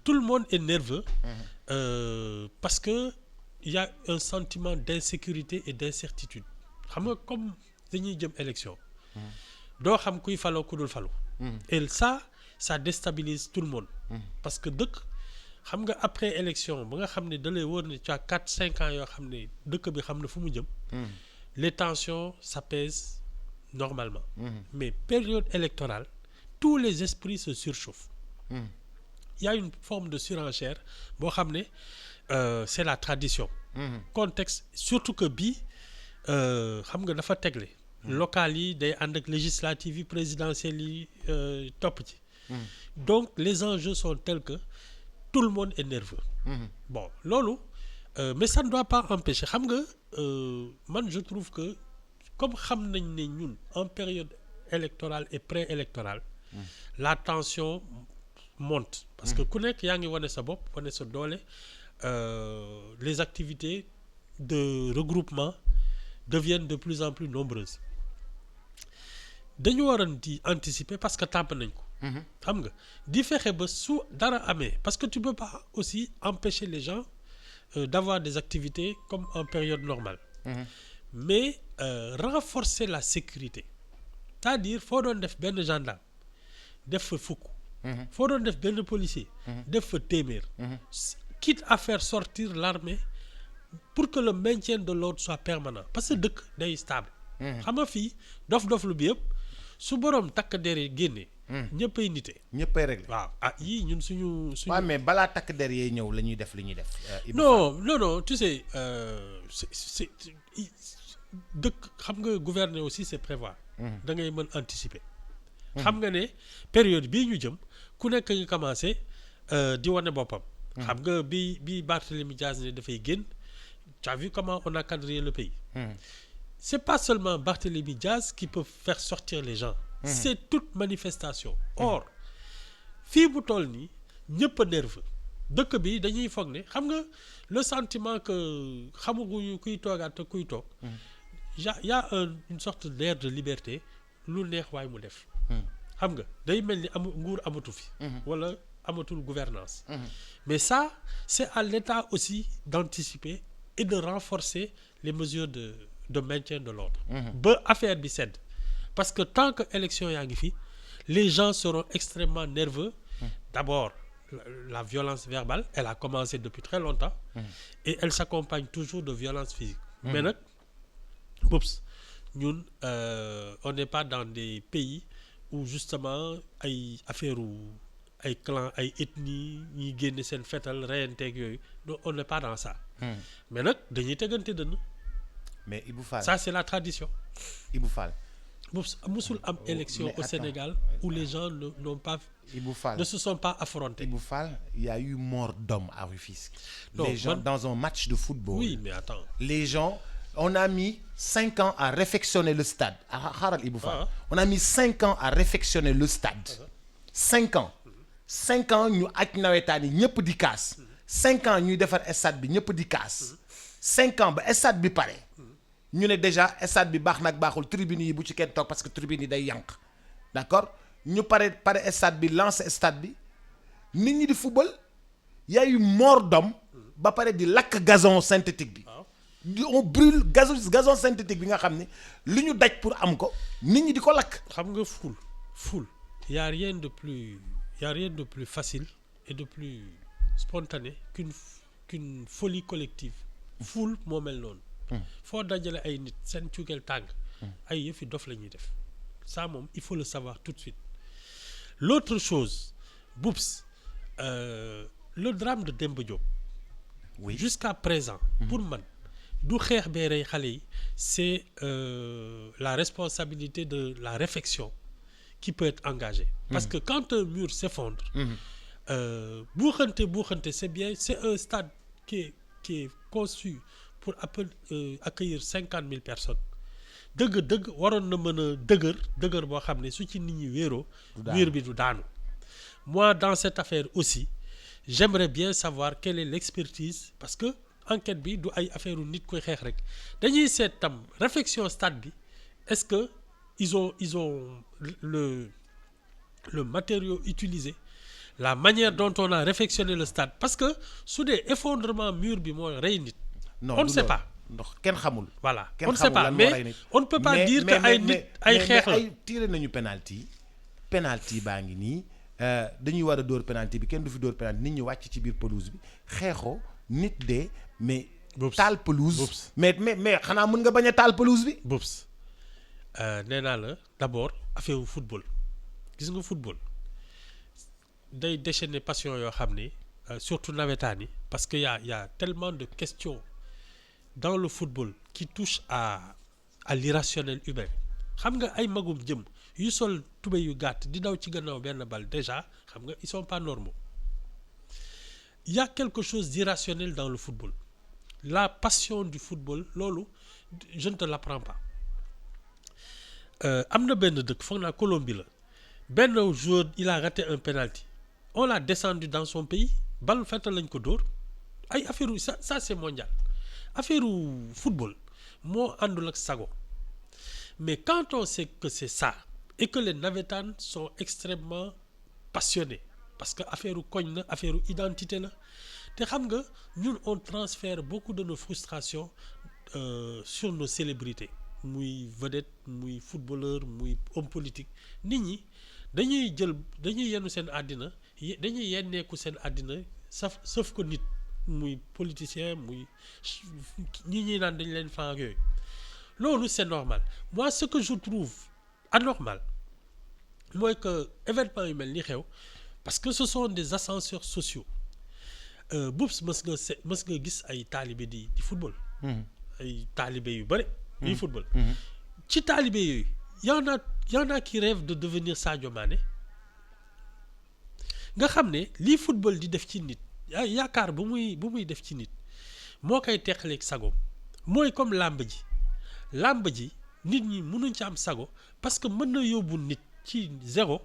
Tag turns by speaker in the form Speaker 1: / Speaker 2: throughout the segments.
Speaker 1: tout le monde est nerveux parce que il y a un sentiment d'insécurité et d'incertitude xam nga comme dañuy jëm élection doo xam kuy faloo ku dul falu et ça déstabilise tout le monde parce que dëkk xam nga après élection ba nga xam ne da lay wóor ne tu as 4-5 ans yoo xam ne dëkk bi xam ne fu mu jëm les tensions s'apaisent normalement mais période électorale tous les esprits se surchauffent il y a une forme de surenchère boo xam ne c'est la tradition contexte surtout que bii xam nga dafa tegle locales yi day ànd ak législatives yi présidentielles yi topp ci donc les enjeux sont tels que tout le monde est nerveux bon loolu mais ça ne doit pas empêcher xam nga man je trouve que comme xam nañ ne ñun en période électorale et préélectorale la tension monte parce que ku nekk yaa ngi wane sa bopp wane sa doole les activités de regroupement deviennent de plus en plus nombreuses dañu waroon di anticiper parce que tàmm nañ ko xam nga di fexe ba su dara amee parce que tu peux pas aussi empêcher les gens d'avoir des activités comme en période normale mais renforcer la sécurité c'est-à-dire foo doon def benn gendarme def fa fukk foo doon def benn policier def fa téeméer quitte à faire sortir l'armée pour que le maintien de l'ordre soit permanent parce que dëkk day stable xam nga fii dof-doflu bi yëpp su boroom takk der yi génnee ñëppay nite
Speaker 2: ñëppay réglé
Speaker 1: waaw yii ñun suñu
Speaker 2: waaw mais balaa takk der yee ñëw la ñuy def li ñuy def
Speaker 1: non tu sais c'est dëkk xam nga gouverner aussi c'est prévoir da ngay mën anticiper xam nga ne période bii ñu jëm ku nekk nga commencé di wane boppam xam nga bi Barthélémy Diaz ne dafay génn tu as vu comment on a quadrillé le pays c'est pas seulement Barthélémy Diaz qui peut faire sortir les gens c'est toute manifestation or fii bu toll nii ñëpp a nerveux dëkk bi dañuy foog ne xam nga le sentiment que xamaguñu kuy toogaat te kuy toog y a une sorte d'air de liberté lu neex waay mu def xam nga day mel ni nguur amatu fi wala amatul gouvernance mais ça c'est à l'État aussi d'anticiper et de renforcer les mesures de maintien de l'ordre ba affaire bi sedd parce que tant que élection yaa ngi fi les gens seront extrêmement nerveux d'abord la violence verbale elle a commencé depuis très longtemps et elle s'accompagne toujours de violence physique mais nag ñun on n'est pas dans des pays où justement ay affaire ay clan ay ethnie ñuy génne seen fetal reyanteeg yooyu donc on n'est pas dans ça mais nag dañuy tegante dënn
Speaker 2: mais Ibou Fall
Speaker 1: ça c'est la tradition
Speaker 2: Ibou Fall
Speaker 1: musul am élection au Sénégal où les gens n'ont pas
Speaker 2: Ibou Fall
Speaker 1: ne se sont pas affrontés.
Speaker 2: Ibou Fall, il y a eu mort d'homme à Rufisque.
Speaker 1: Non,
Speaker 2: les gens dans un match de football.
Speaker 1: Oui, mais attends.
Speaker 2: Les gens, on a mis 5 ans à réfectionner le stade. Xaaral Ibou Fall. On a mis 5 ans à réfectionner le stade. 5 ans. 5 ans ñu aj nawetaan yi ñëpp di kaas. 5 ans ñuy defar stade bi ñëpp di kaas. 5 ans ba stade bi pare. ñu ne déjà stade bi baax nag baaxul tribune yi bu ci kenn toog parce que tribune yi day yànq d'accord ñu pare stade bi lancer stade bi nit ñi di football y a eu mort d'homme ba pare di lakk gazon synthétique bi on brûle gazon synthétique bi nga xam ne li ñu daj pour am ko nit ñi di ko lakk.
Speaker 1: xam nga foule y a rien de plus facile et de plus spontané qu'une folie collective foule moo mel noonu. foo dajale ay nit seen cugeel tàng ay yëfi dof la ñuy def ça moom il faut le savoir tout de suite l'autre chose Boubs le drame de Demba Diop
Speaker 2: oui
Speaker 1: jusqu'à présent pour man du xeex bee rey xale yi c'est la responsabilité de la réflexion qui peut être engagée parce que quand un mur s'effondre buuxante c'est bien c'est un stade qui est conçu pour accueillir 50 000 personnes dëgg waroon na mën a dëgër boo xam ne su ci nit ñi wéeroo mur bi du daanu moi dans cette affaire aussi j'aimerais bien savoir quelle est l'expertise parce que enquête bi du ay affaire u nit koy xeex rek dañuy seet tam réflexion stade bi est-ce que ils ont le matériau utilisé la manière dont on a réfectionné le stade parce que su dee effondrement mur bi moo rey nit.
Speaker 2: non
Speaker 1: on ne sait pas.
Speaker 2: ndox kenn xamul.
Speaker 1: Voilà
Speaker 2: kenn
Speaker 1: on ne sait
Speaker 2: xamul
Speaker 1: pas
Speaker 2: lan moo
Speaker 1: mais
Speaker 2: rey nit.
Speaker 1: on ne peut pas dire que ay nit ay xeex la
Speaker 2: ay tiré nañu penalty baa ngi nii dañuy war a dóor penalty bi kenn du fi dóor penalty nit ñi wàcc ci biir pelouse bi xeexoo nit dee mais. taal pelouse mais xanaa mën nga bañ a taal pelouse bi.
Speaker 1: Boops nee naa la d'abord affaire wu football gis nga football day déchaîner passion yoo xam ne surtout nawetaan yi parce que y a tellement de questions dans le football qui touchent à l'irrationnel humain xam nga ay magum jëm yu sol tubéy yu gàtt di daw ci gannaaw benn bal déjà xam nga ils sont pas normaux il y a quelque chose d'irrationnel dans le football la passion du football loolu je ne te l'apprends pas am na benn dëkk foog naa Colombie la benn joueur il a raté un penalty on l'a descendu dans son pays bal fettal lañ ko dóor ay affaire ça c'est mondial affaire football moo àndul ak sago mais quand on sait que c'est ça et que les navétanes sont extrêmement passionnés parce que affaire koñ la affaire identité la te xam nga ñun on transfère beaucoup de nos frustrations sur nos célébrités muy vedette muy footballeur muy homme politique nit ñi dañuy yenu seen àddina dañuy yenneeku seen àddina saf ko nit muy politicien muy ñi naan dañ leen fan yooyu loolu c'est normal moi ce que je trouve anormal mooy que événement yu mel ni xew parce que ce sont des ascenseurs sociaux Boops mës nga gis ay taalibe di football ay taalibe yu bëri di football ci taalibe yooyu y en a qui rêvent de devenir Sadio Mané nga xam ne lii football di def ci nit yaakaar bu muy def ci nit moo koy teqaleeg sago mooy comme làmb ji nit ñi mënuñ ci am sago parce que mën na yóbbu nit ci zéro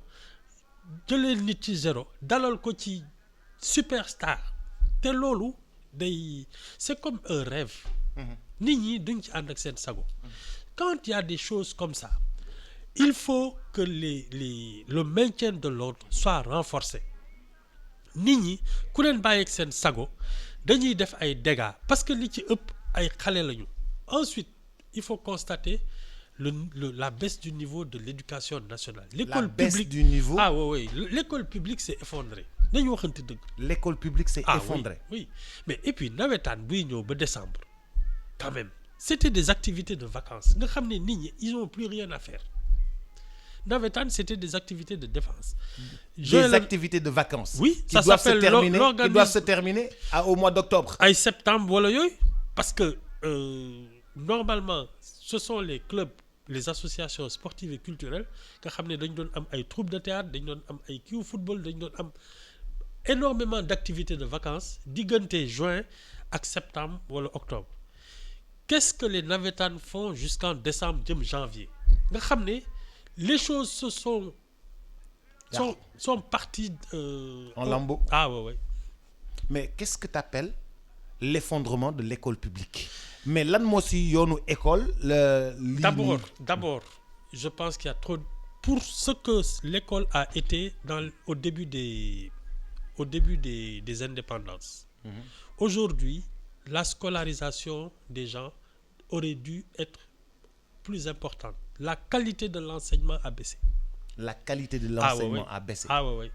Speaker 1: jëlee nit ci zéro dalal ko ci superstar te loolu c'est comme un rêve nit ñi duñ ci ànd ak seen sago quand il y a des choses comme ça il faut que le maintien de l'ordre soit renforcé nit ñi ku leen bàyyi ak seen sago dañuy def ay dégâts parce que li ci ëpp ay xale lañu ensuite il faut constater la baisse du niveau de l'éducation nationale. L'école publique
Speaker 2: du niveau.
Speaker 1: Ah oui, l'école publique s'est effondrée. Dañu waxante dëgg.
Speaker 2: L'école publique s'est effondrée.
Speaker 1: Oui. Mais et puis nawetaan buy ñëw ba décembre quand même c'était des activités de vacances nga xam ne nit ñi ils ont plus rien à faire nawetaan c'était des activités de défense.
Speaker 2: Activités de vacances.
Speaker 1: Oui,
Speaker 2: qui doivent se terminer au mois d'octobre.
Speaker 1: Ay septembre wala yooyu parce que normalement ce sont les clubs les associations sportives et culturelles nga xam ne dañ doon am ay troupes de théâtre dañ doon am ay kiw football dañ doon am énormément d'activités de vacances diggante juin ak septembre wala octobre qu'est-ce que les navétanes font jusqu'en décembre jëm janvier nga xam ne les choses sont parties
Speaker 2: en lambeaux.
Speaker 1: Ah ouais.
Speaker 2: Mais qu'est-ce que t'appelles l'effondrement de l'école publique? Mais lan moo si yoonu école
Speaker 1: d'abord je pense qu'il y a trop pour ce que l'école a été au début des indépendances. Aujourd'hui la scolarisation des gens aurait dû être plus importante. La qualité de l'enseignement a baissé.
Speaker 2: La qualité de l'enseignement a baissé.
Speaker 1: Ah ouais.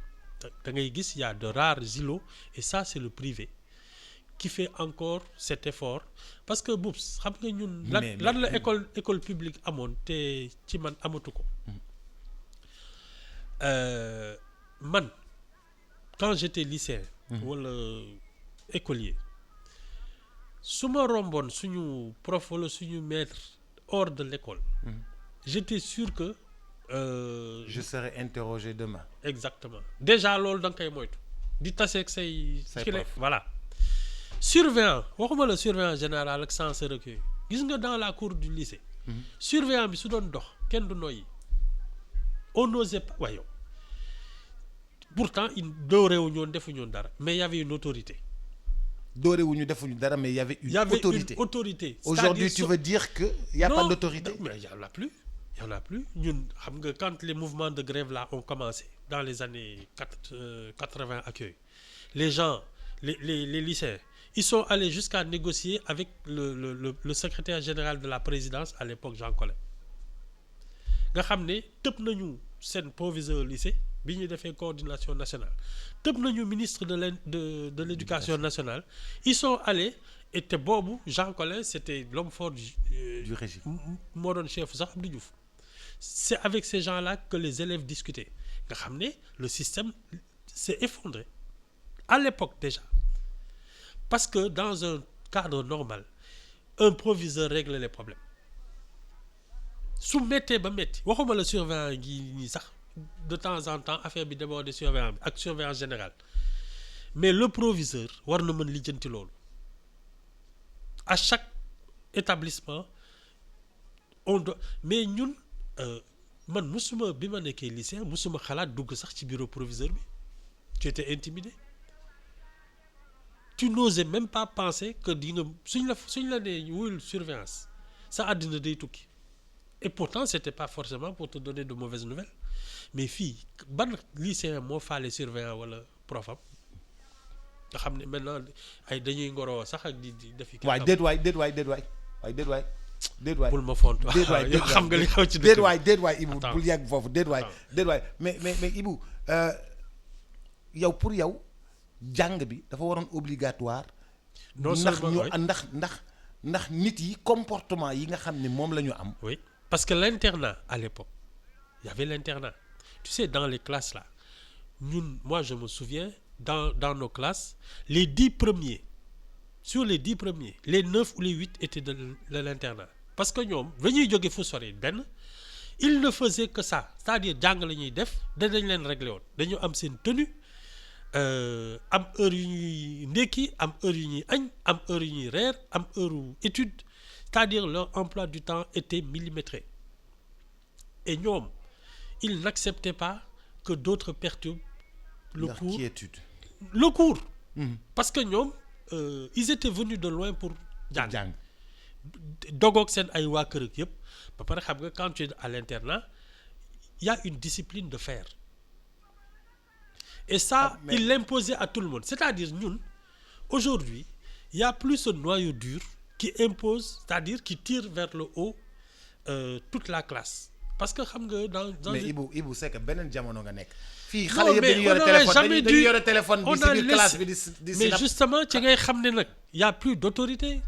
Speaker 1: Da ngay gis il y a de rares îlots et ça c'est le privé qui fait encore cet effort parce que Boops xam nga ñun lan la école publique amoon te ci man amatu ko man quand j'étais lycéen wala écolier su ma romboon suñu prof wala suñu maître hors de l'école j'étais sûr que
Speaker 2: je serai interrogé demain.
Speaker 1: Exactement déjà loolu da nga koy moytu di taseeg say
Speaker 2: prof.
Speaker 1: Voilà surveillant waxuma la surveillant général ak censeur ak yooyu gis nga dans la cour du lycée surveillant bi su doon dox kenn du noyyi on n'osait pas waaye yow pourtant dóorewuñu woon defuñu woon dara mais il y avait une autorité.
Speaker 2: Dóorewuñu defuñu dara mais il y avait une autorité. Aujourd'hui tu veux dire que il y a pas d'autorité?
Speaker 1: Non, mais il y en a plus ñun xam nga quand les mouvements de grève là ont commencé dans les années 80 ak yooyu les gens les lycéens ils sont allés jusqu'à négocier avec le secrétaire général de la présidence à l'époque Jean Collin nga xam ne tëb nañu seen proviseur lycée bi ñu defee coordination nationale tëb nañu ministre de l'éducation nationale ils sont allés et te boobu Jean Collin c'était l'homme fort
Speaker 2: du régime
Speaker 1: moo doon chef sax Abdou Diouf c'est avec ces gens-là que les élèves discutaient nga xam ne le système s'est effondré à l'époque déjà parce que dans un cadre normal un proviseur règle les problèmes su méttee ba métti waxuma la surveillant gi nii sax de temps en temps affaire bi déborde surveillant bi ak surveillant général mais le proviseur war na mën lijjanti loolu à chaque établissement on doit mais ñun man musuma bi ma nekkee lycéen musuma xalaat dugg sax ci bureau proviseur bi tu étais intimidé tu n'osais même pas penser que di nga suñ la nee wuyul surveillance sa àddina day tukki et pourtant c'était pas forcément pour te donner de mauvaises nouvelles mais fii ban lycéen moo faale surveillant wala profam nga xam ne maintenant ay dañuy ngoroo sax ak di defi
Speaker 2: waay déet waay
Speaker 1: bul ma font yow xam nga li xew ci dëkk
Speaker 2: déet waay Ibou bul yàgg foofu déet waay mais Ibou yow pour yow jàng bi dafa waroon obligatoire
Speaker 1: non seulement
Speaker 2: ndax nit yi comportement yi nga xam ne moom la ñu am
Speaker 1: oui parce que l'internat à l'époque il y avait l'internat tu sais dans les classes là moi je me souviens dans nos classes les 10 premiers sur les 10 premiers les 9 ou les 8 étaient de l'internat parce que ñoom dañuy jóge fu sori benn ils ne faisaient que ça c'est-à-dire jàng la ñuy def danañ leen réglé woon dañu am seen tenue am heure yu ñuy ndékki am heure yu ñuy añ am heure yu ñuy reer am heure étude c'est-à-dire leur emploi du temps était millimétré et ñoom ils n'acceptaient pas que d'autres perturbent le cours parce que ñoom ils étaient venus de loin pour jàng dogoog seen ay waa kër ak yëpp ba pare xam nga quand tu es à l'internat il y a une discipline de fer et ça il l'imposait à tout le monde c'est-à-dire ñun aujourd'hui il y a plus ce noyau dur qui impose c'est-à-dire qui tire vers le haut toute la classe parce que xam nga dans
Speaker 2: mais Ibou c'est que beneen jamono nga nekk fii xale yëpp dañuy yore téléphone bi ci biir classe bi di
Speaker 1: mais justement ci ngay xam ne nag il y a plus d'autorité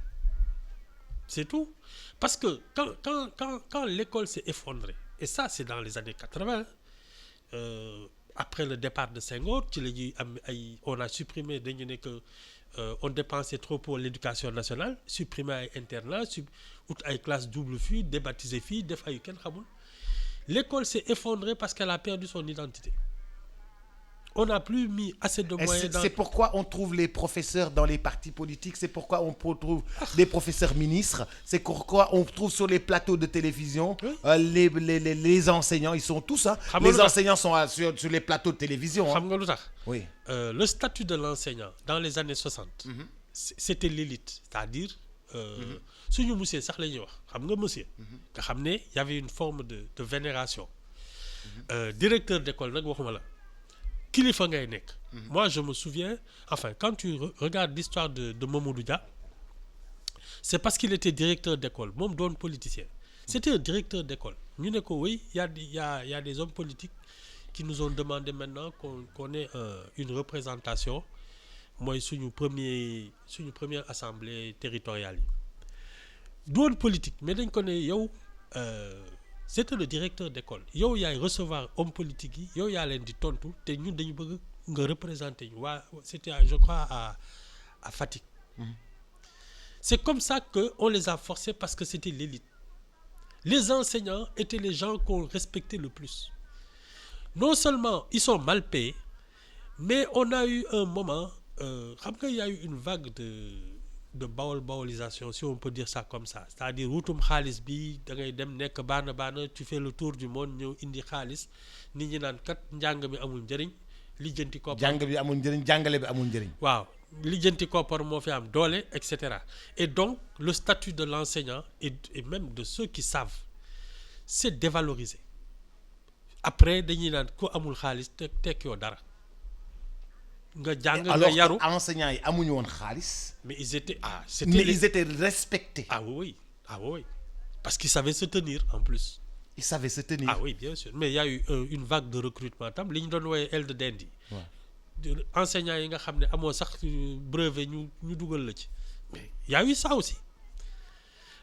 Speaker 1: c'est tout parce que quand l'école s'est effondrée et ça c'est dans les années 80 après le départ de Senghor ci la ñuy am ay on a supprimé dañu ne que on dépensait trop pour l'éducation nationale supprimer ay internats ut ay classes double fii débaptiser fii def ay kenn xamul l'école s'est effondrée parce qu'elle a perdu son identité on n'a plus mis assez de moyens
Speaker 2: c'est pourquoi on trouve les professeurs dans les partis politiques c'est pourquoi on trouve des professeurs ministres c'est pourquoi on trouve sur les plateaux de télévision les enseignants ils sont tous les enseignants sont sur les plateaux de télévision
Speaker 1: xam nga lu tax
Speaker 2: oui
Speaker 1: le statut de l'enseignant dans les années 60 c'était l'élite c'est-à-dire suñu monsieur sax la ñuy wax xam nga monsieur nga xam ne y avait une forme de vénération directeur d'école nag waxuma la kilifa ngay nekk moi je me souviens enfin quand tu regardes l'histoire de Mamadou Dia c'est parce qu'il était directeur d'école moom doon politicien c'était un directeur d'école ñu ne ko oui y a des hommes politiques qui nous ont demandé maintenant qu'on ait une représentation mooy suñu première assemblée territoriale yi doon politique mais dañ ko ne yow c'était le directeur d'école yow yaay recevoir homme politique yi yow yaa leen di tontu te ñun dañu bëgg nga représenter ñu c'était je crois à Fatick c'est comme ça que on les a forcés parce que c'était l'élite les enseignants étaient les gens qu'on respectait le plus non seulement ils sont mal payés mais on a eu un moment xam nga y a eu une vague de baolisation si on peut dire ça comme ça c'est-à-dire wutum xaalis bi da ngay dem nekk baana tu fais le tour du monde ñëw indi xaalis nit ñi naan kat njàng mi amul njëriñ lijjanti koppar
Speaker 2: jàng bi amul njëriñ jàngale bi amul njëriñ
Speaker 1: waaw lijjanti koppar moo fi am doole et cetera et donc le statut de l'enseignant et même de ceux qui savent c'est dévalorisé après dañuy naan ku amul xaalis tekkiwoo dara nga jàng nga
Speaker 2: alors
Speaker 1: yaru.
Speaker 2: que enseignants yi amuñu woon xaalis.
Speaker 1: mais ils étaient
Speaker 2: mais ils étaient respectés.
Speaker 1: oui parce qu'ils savaient se tenir en plus.
Speaker 2: Ils savaient se tenir.
Speaker 1: Oui, bien sûr mais il y a eu une vague de recrutement tam li ñu doon wooyee aile de dinde yi. enseignants yi nga xam ne amoo sax brevet ñu dugal la ci. mais il y a eu ça aussi.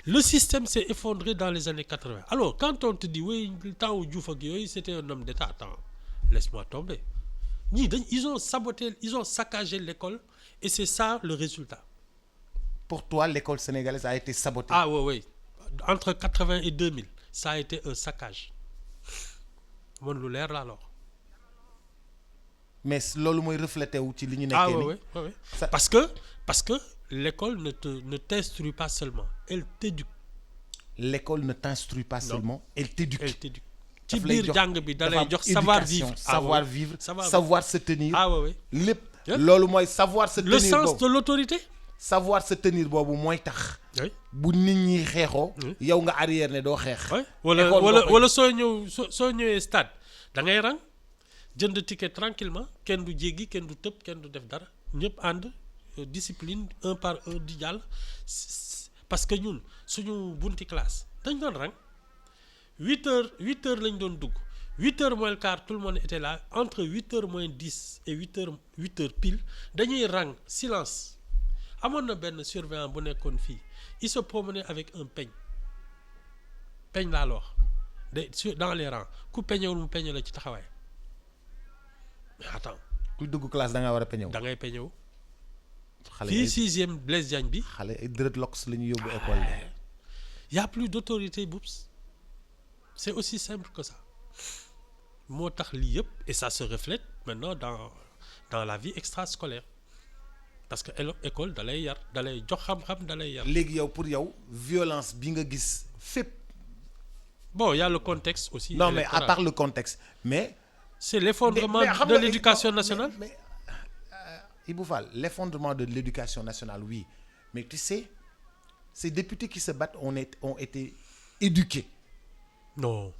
Speaker 1: Le système s'est effondré dans les années 80. Alors, quand on te dit, oui, le temps où Diouf ak yooyu, c'était un homme d'État, attends, laisse-moi tomber. Ils ont saboté, ils ont saccagé l'école et c'est ça le résultat.
Speaker 2: Pour toi, l'école sénégalaise a été sabotée?
Speaker 1: Oui. Entre 80 et 2000, ça a été un saccage. Mon lu leer la alors.
Speaker 2: Mais loolu mooy reflété wu ci li ñu nekkee nii.
Speaker 1: Oui. Parce que l'école ne t'instruit pas seulement, elle t'éduque.
Speaker 2: L'école ne t'instruit pas seulement, elle t'éduque.
Speaker 1: ci biir jàng bi da lay jox savoir vivre.
Speaker 2: Savoir se tenir.
Speaker 1: Oui.
Speaker 2: lépp loolu mooy savoir se tenir.
Speaker 1: Le sens de l'autorité.
Speaker 2: savoir se tenir boobu mooy tax. bu nit ñi xeexoo. yow nga arrière ne doo xeex.
Speaker 1: wala soo ñëwee stade da ngay rang jënd ticket tranquillement kenn du jéggi kenn du tëb kenn du def dara ñëpp ànd discipline un par un di jàll parce que ñun suñu bunti classe dañ doon rang 8 heures lañ doon dugg 8 heures moins le quart tout le monde était là entre 8 heures moins 10 et 8 heures pile dañuy rang silence amoon na benn surveillant bu nekkoon fii il se promenait avec un peigne laa la wax dans les rangs ku peñewul mu peñe la ci taxawaay mais attends.
Speaker 2: ku dugg classe da ngaa war a peñew.
Speaker 1: da ngay peñew.
Speaker 2: xale
Speaker 1: fii 6e Blaise Diagne bi.
Speaker 2: xale ay dreadlocks la ñu yóbbu école.
Speaker 1: y a plus d'autorité Boubs c'est aussi simple que ça moo tax lii yëpp et ça se reflète maintenant dans la vie extrascolaire parce que école da lay yar da lay jox xam-xam da lay yar.
Speaker 2: léegi yow pour yow violence bi nga gis fépp.
Speaker 1: Bon, il y a le contexte aussi.
Speaker 2: Non,
Speaker 1: électoral.
Speaker 2: mais à part le contexte, mais...
Speaker 1: C'est l'effondrement de l'éducation nationale.
Speaker 2: Mais Ibou Fall, l'effondrement de l'éducation nationale, oui. Mais tu sais, ces députés qui se battent ont été éduqués.
Speaker 1: Non.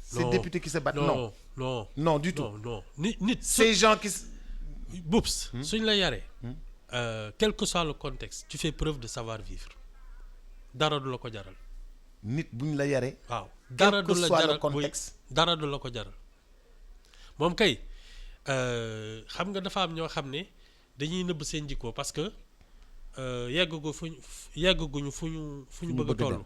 Speaker 2: Ces députés qui se battent, non. Non, du tout.
Speaker 1: Non.
Speaker 2: Ces gens qui...
Speaker 1: Boups, suñ la yaree, quel que soit le contexte, tu fais preuve de savoir-vivre. Dara du la ko jaral.
Speaker 2: nit buñ la yaree.
Speaker 1: waaw
Speaker 2: dara du la jaral contexte
Speaker 1: dara du la ko jaral moom kay xam nga dafa am ñoo xam ne dañuy nëbb seen jikko parce que yeggaguñu fu ñu bëgg a toll.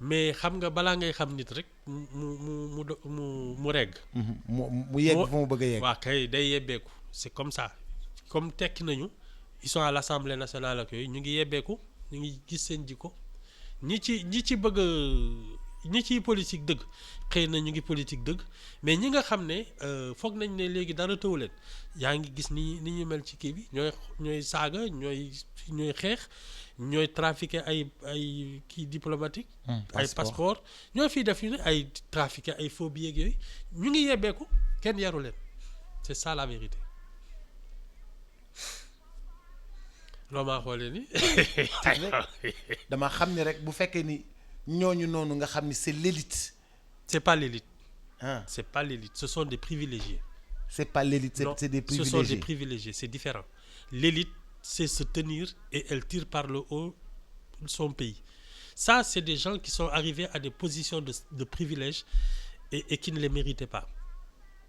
Speaker 1: mais xam nga balaa ngay xam nit rek mu regg.
Speaker 2: mu yegg fu mu bëgg a yegg.
Speaker 1: waaw kay day yebbeeku c'est comme ça comme tekki nañu ils sont à l'Assemblée nationale ak yooyu ñu ngi yebbeeku ñu ngi gis seen jikko. ñi ci bëgg ñi ciy politique dëgg xëy na ñu ngi politique dëgg mais ñi nga xam ne foog nañ ne léegi dara tëw leen yaa ngi gis ni ñu mel ci kii bi ñooy saaga ñooy xeex ñooy trafiquer ay kii diplomatique ay passeport ñoo fiy def yu ne ay trafiquer ay faux billets yooyu ñu ngi yebbeeku kenn yaru leen c'est ça la vérité. loo maa xoolee ni
Speaker 2: dama xam ni rek bu fekkee ni ñooñu noonu nga xam ni c'est l'élite.
Speaker 1: C'est pas l'élite. C'est pas l'élite, ce sont des privilégiés.
Speaker 2: C'est pas l'élite, c'est des privilégiés.
Speaker 1: Ce sont des privilégiés, c'est différent. L'élite, c'est se tenir et elle tire par le haut son pays. Ça, c'est des gens qui sont arrivés à des positions de privilège et qui ne les méritaient pas.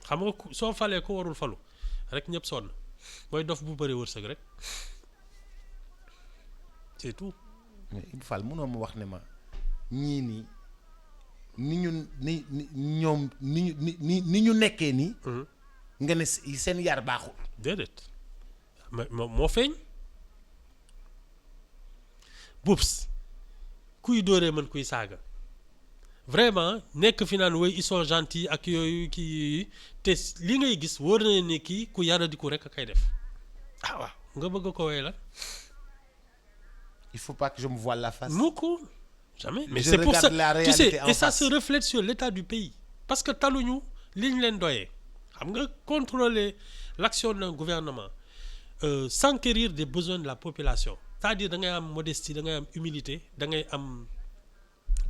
Speaker 1: xam nga soo falee ko warul falu rek ñëpp sonn mooy dof bu bëri wërsëg rek. C'est tout.
Speaker 2: mais Ibou Fall mënoo ma wax ne ma ñii nii ni ñu nekkee nii. nga ne seen yar baaxul.
Speaker 1: déedéet moo feeñ. Boubs kuy dóoree mën kuy saaga vraiment nekk fi naan woy ils sont gentils ak yooyu kii te li ngay gis wóor na ne kii ku yaradiku rek a koy def waaw nga bëgg ko woy la.
Speaker 2: Il faut pas que je me voile la face.
Speaker 1: Beaucoup, jamais. Mais
Speaker 2: je
Speaker 1: c'est pour ça,
Speaker 2: tu sais,
Speaker 1: et ça se reflète sur l'état du pays. Parce que taluñu liñ leen doyee xam nga contrôler l'action d'un gouvernement s'enquérir des besoins de la population c'est-à-dire da ngay am modestie da ngay am humilité da ngay am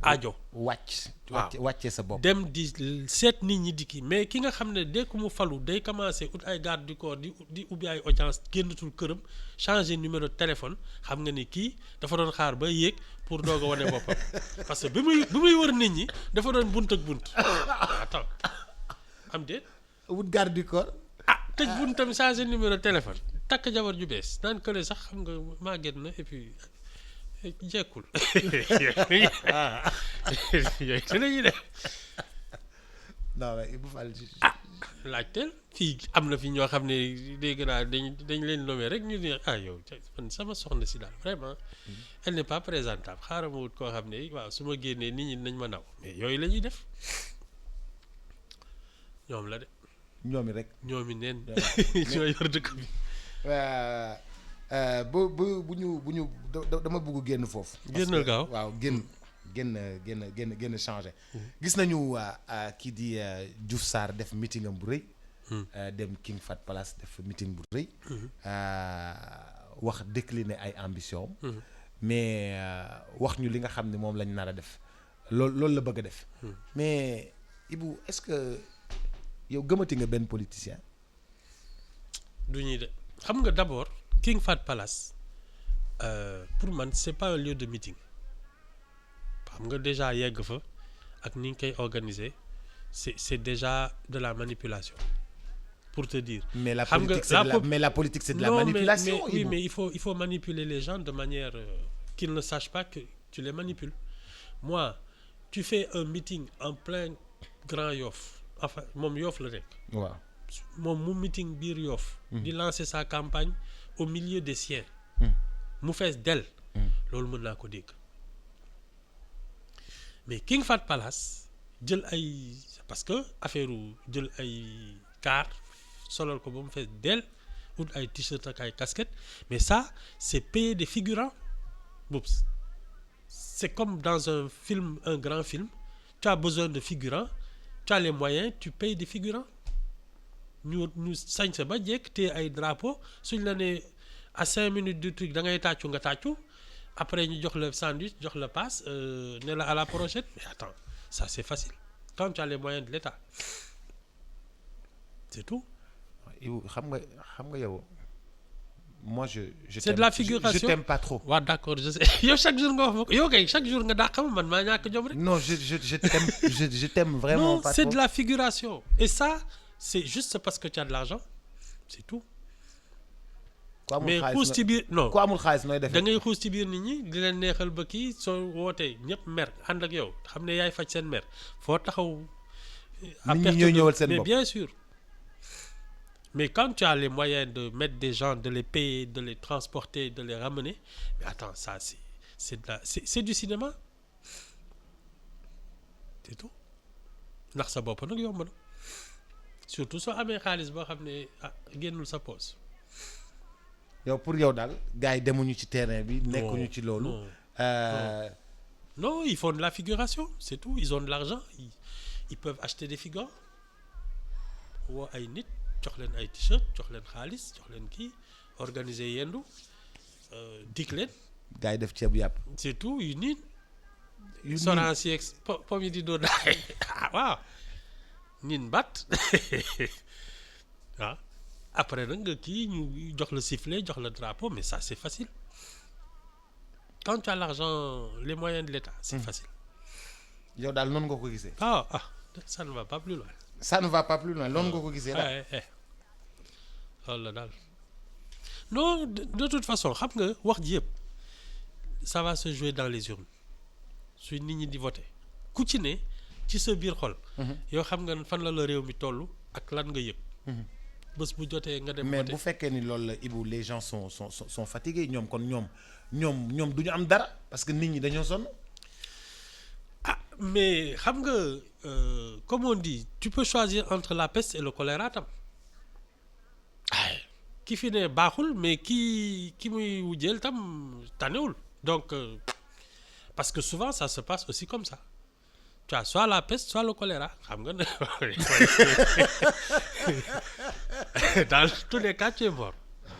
Speaker 1: aajo.
Speaker 2: wàcce sa bopp.
Speaker 1: dem di seet nit ñi di kii mais ki nga xam ne dès que mu falu day commencé ut ay garde du corps di ubbi ay audience génnatul këram changer numéro de téléphone xam nga ni kii dafa doon xaar ba yéeg pour doog a wane boppam parce que bi muy wër nit ñi dafa doon bunt ak bunt. attends am déet.
Speaker 2: wut garde du corps.
Speaker 1: tëj buntam changer numéro de téléphone takk jabar ju bees naan kële sax xam nga màgget na et puis. jekkul yooyu dinañuy def.
Speaker 2: non mais Ibou Fall.
Speaker 1: laajteel fii am na fi ñoo xam ne dégg naa dañ leen nommé rek ñu ne yow man sama soxna si daal vraiment elle n'est pas présentable xaaral ma wut koo xam ne waaw su ma génnee nit ñi nañ ma naw mais yooyu la ñuy def ñoom la de.
Speaker 2: ñoomi rek.
Speaker 1: ñoomi neen ñoo yor dëkk bi.
Speaker 2: bu ñu dama bëgg génn foofu.
Speaker 1: génnal gaaw
Speaker 2: waaw génn changé. gis nañu kii di Diouf Sarr def meeting am bu rëy. dem King Fahd Palace def meeting bu rëy. wax décliner ay ambition mais wax ñu li nga xam ne moom lañ nar a def loolu la bëgg a def. mais Ibou est-ce que yow gëmati nga benn politicien.
Speaker 1: du ñuy de xam nga d'abord. King Fahd Palace pour man c'est pas un lieu de meeting xam nga déjà yegg fa ak ni ñu koy organiser c'est déjà de la manipulation pour te dire.
Speaker 2: mais la politique c'est de la manipulation.
Speaker 1: Oui, mais il faut manipuler les gens de manière qu'ils ne sachent pas que tu les manipules. Moi tu fais un meeting en plein Grand Yoff enfin moom Yoff la nekk.
Speaker 2: waaw
Speaker 1: moom mu meeting biir Yoff. di lancer sa campagne. Au milieu des siens mu fees del loolu mën naa ko dégg mais King Fahd Palace jël ay parce que affaire jël ay car solal ko ba mu fees del ut ay t-shirt ak ay casquette mais ça c'est payer des figurants boobu c'est comme dans un film un grand film tu as besoin de figurants tu as les moyens tu payes des figurants ñu sañ sa ba jekk te ay drapeau suñ la ne à 5 minutes du truc da ngay tàccu nga tàccu après ñu jox la sandwich jox la passe ne la à la prochaine mais attends ça c'est facile quand tu as les moyens de l'État c'est tout.
Speaker 2: yow xam nga yow moi je
Speaker 1: c'est de la figuration
Speaker 2: je t'aime pas trop.
Speaker 1: waaw d'accord je sais yow chaque jour nga wax ma ko yow kay chaque jour nga daa xam man maa ñàkk jom rek.
Speaker 2: non je t'aime vraiment
Speaker 1: non,
Speaker 2: pas trop.
Speaker 1: c'est de la figuration et ça c'est juste parce que tu as de l'argent c'est tout. mais xuus ci biir non
Speaker 2: ku amul xaalis nooy def
Speaker 1: da ngay xuus ci biir nit ñi di leen neexal ba kii soo wootee ñëpp mer ànd ak yow xam ne yaay faj seen mer foo taxaw.
Speaker 2: nit ñi ñoo ñëwal seen bopp
Speaker 1: mais bien sûr mais quand tu as les moyens de mettre des gens de les payer de les transporter de les ramener mais attends ça c'est du cinéma c'est tout ndax sa bopp nag yomb na surtout soo amee xaalis boo xam ne génnul sa poche.
Speaker 2: yow pour yow daal gars yi demuñu ci terrain bi. nekkuñu ci loolu.
Speaker 1: non ils font de la figuration c'est tout ils ont de l'argent ils peuvent acheter des figurants woo ay nit jox leen ay t-shirt jox leen xaalis jox leen kii organiser yendu dik leen.
Speaker 2: gars yi def ceebu yàpp.
Speaker 1: c'est tout yu niin. sorance yeeg pom yi di doo daay waaw niin bat waaw. après nag nga kii ñu jox la sifflet jox la drapeau mais ça c'est facile quand tu as l'argent les moyens de l'État c'est facile.
Speaker 2: yow daal noonu nga ko gisee.
Speaker 1: ça ne va pas plus loin.
Speaker 2: ça ne va pas plus loin noonu nga ko gisee daal.
Speaker 1: loolu la daal non de toute façon xam nga wax ji yëpp ça va se jouer dans les urnes su nit ñi di voter ku ci ne ci sa biir xol. yow xam nga fan la réew mi toll ak lan nga yëg. bés bu jotee nga dem.
Speaker 2: mais bu fekkee ni loolu la Ibou les gens sont fatigués ñoom kon ñoom du ñu am dara parce que nit ñi dañoo sonn.
Speaker 1: mais xam nga comme on dit tu peux choisir entre la peste et le choléra tam ki fi ne baaxul mais ki muy wujjeel tam tanewul donc parce que souvent ça se passe aussi comme ça tu as soit la peste soit le choléra xam nga ne dans tous les cas tu es mort.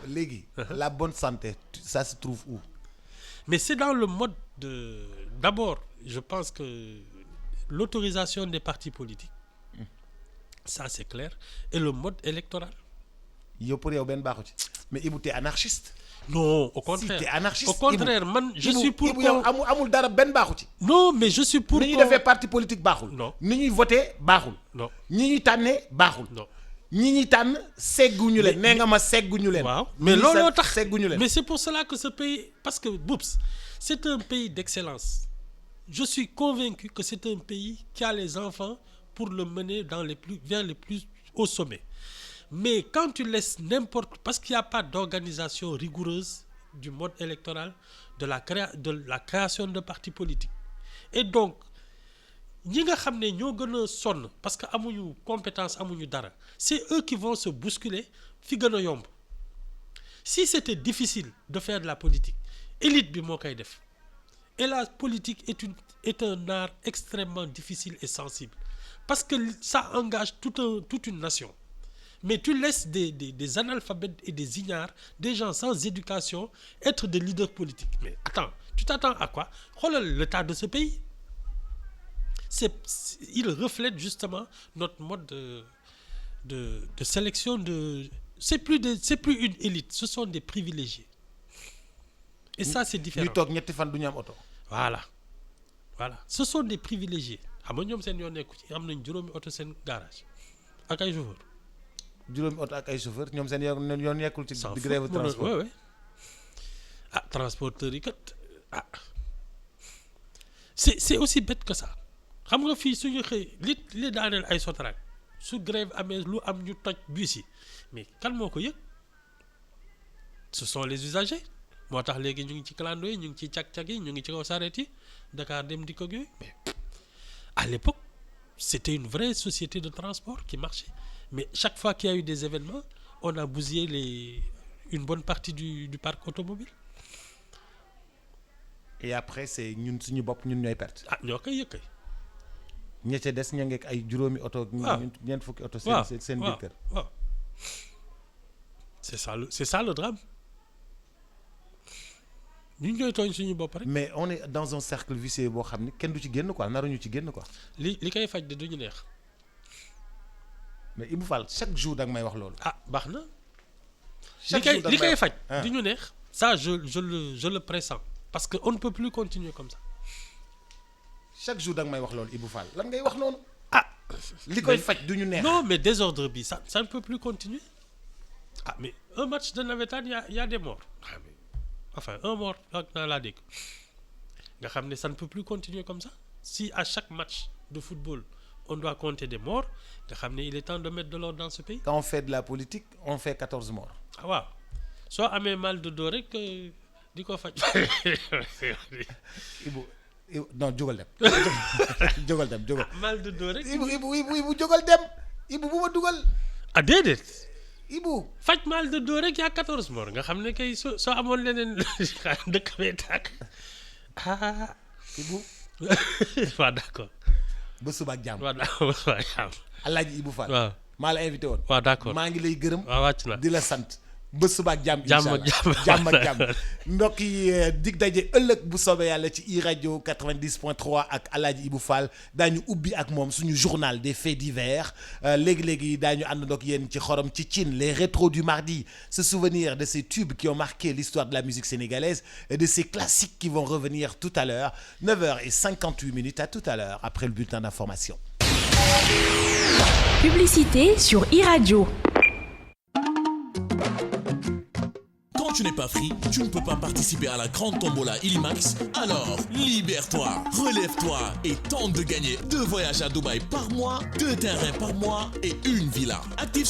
Speaker 2: léegi la bonne santé ça se trouve où?
Speaker 1: mais c'est dans le mode d'abord je pense que l'autorisation des partis politiques, ça c'est clair, et le mode électoral.
Speaker 2: yow pour yow benn baaxu ci mais Ibou t'es anarchiste.
Speaker 1: Non, au contraire.
Speaker 2: Si t'es anarchiste,
Speaker 1: au contraire, man, je suis pour.
Speaker 2: Ibou yow amul dara benn baaxu ci.
Speaker 1: Non, mais je suis pour.
Speaker 2: ni ñuy defee parti politique baaxul.
Speaker 1: Non.
Speaker 2: ni ñuy voté baaxul.
Speaker 1: Non.
Speaker 2: ñi ñuy tànnee baaxul.
Speaker 1: Non.
Speaker 2: ñi ñuy tànn segguñu leen. nee nga ma segguñu leen.
Speaker 1: Waaw mais looloo tax
Speaker 2: segguñu leen.
Speaker 1: mais c'est pour cela que ce pays, parce que Boubs, c'est un pays d'excellence. Je suis convaincu que c'est un pays qui a les enfants pour le mener vers les plus hauts sommets. Mais quand tu laisses parce qu'il n'y a pas d'organisation rigoureuse du mode électoral, de la création de partis politiques. Et donc, ñi nga xam ne ñoo gën a sonn parce que amuñu compétence amuñu dara, c'est eux qui vont se bousculer fi gën a yomb. Si c'était difficile de faire de la politique, élite bi moo koy def. Et la politique est un art extrêmement difficile et sensible parce que ça engage toute une nation. Mais tu laisses des analphabètes et des ignares, des gens sans éducation, être des leaders politiques. Mais attends, tu t'attends à quoi? Regarde l'état de ce pays. Il reflète justement notre mode de sélection c'est plus une élite, ce sont des privilégiés. Et ça, c'est différent.
Speaker 2: ñu toog ñetti fan du ñu am oto.
Speaker 1: Voilà. Ce sont des privilégiés. Xam nga ñoom seen yoon nekku ci am nañ juróomi oto seen garage ak ay chauffeur.
Speaker 2: juróomi oto ak ay chauffeur ñoom seen yoon nekkul ci di grève transport.
Speaker 1: Ouais. Ah, transporteurs yi kat c'est aussi bête que ça. Xam nga fii suñu xëy li daaneel ay Sotrac su grève amee lu am ñu toj bus yi mais kan moo ko yëg? Ce sont les usagers. moo tax léegi ñu ngi ci clando yi ñu ngi ci cag-cag yi ñu ngi ci kaw sareet yi Dakar Dem Dikk ak yooyu. Mais à l'époque c'était une vraie société de transport qui marchait. Mais chaque fois qu'il y a eu des événements, on a bousillé une bonne partie du parc automobile.
Speaker 2: Et après c'est ñun suñu bopp ñun ñooy perte.
Speaker 1: Ah ñoo koy yëkkay.
Speaker 2: ña ca des ña ngeek ay juróomi oto.
Speaker 1: waaw
Speaker 2: ñeent fukki oto. seen biir kër.
Speaker 1: waaw c'est ça le drame. ñu ñooy tooñ suñu bopp rek.
Speaker 2: Mais on est dans un cercle vicieux boo xam ne kenn du ci génn quoi naruñu ci génn quoi.
Speaker 1: li koy faj de duñu neex.
Speaker 2: Mais Ibou Fall chaque jour da nga may wax loolu.
Speaker 1: Ah baax na.
Speaker 2: chaque jour da
Speaker 1: li koy faj.
Speaker 2: ah.
Speaker 1: du ñu neex. Ça je le pressens. Parce que on ne peut plus continuer comme ça.
Speaker 2: chaque jour da nga may wax loolu Ibou Fall lan ngay wax noonu.
Speaker 1: Ah.
Speaker 2: li koy faj du ñu neex.
Speaker 1: Non mais désordre bi ça ne peut plus continuer. Ah mais un match de navétane y a des morts. Ah mais enfin un mort dans la dégg nga xam ne ça ne peut plus continuer comme ça. Si à chaque match de football on doit compter des morts nga xam ne il est temps de mettre de l'ordre dans ce pays.
Speaker 2: Quand on fait de la politique on fait 14 morts.
Speaker 1: Ah waaw soo amee mal de dos rek di ko faj.
Speaker 2: Ibou non jógal dem. jógal dem jógal.
Speaker 1: mal de dos rek.
Speaker 2: Ibou jógal dem. Ibou bu ma dugal.
Speaker 1: Ah déedéet.
Speaker 2: Ibou.
Speaker 1: faj mal de dos rek y a 14 morts nga xam ne kay soo amoon leneen dëkk bee tàkk ah.
Speaker 2: Ibou.
Speaker 1: waaw d'accord.
Speaker 2: ba suba ak jàmm.
Speaker 1: waaw d'accord.
Speaker 2: Alaaji Ibou Fall.
Speaker 1: waaw
Speaker 2: maa la invité woon.
Speaker 1: waaw d'accord.
Speaker 2: maa ngi lay gërëm.
Speaker 1: waaw wàcc na.
Speaker 2: di la sant. ba suba ak jàmm.
Speaker 1: jàmm
Speaker 2: ak jàmm mbokk yi dig daje ëllëg bu soobee yàlla ci iRadio 90.3 ak Alaaji Ibou Fall daañu ubbi ak moom suñu journal des faits divers léegi daañu àndandoo ak yéen ci xorom ci cin les rétros du mardi se souvenir de ces tubes qui ont marqué l'histoire de la musique sénégalaise et de ces classiques qui vont revenir tout à l'heure 9h58 à tout à l'heure après le bulletin d'information.
Speaker 3: Publicité sur iRadio.
Speaker 4: Quand tu n'es pas free, tu ne peux pas participer à la grande tombola Illimax. Alors, libère-toi, relève-toi et tente de gagner 2 voyages à Dubaï par mois, 2 terrains par mois et une villa. Active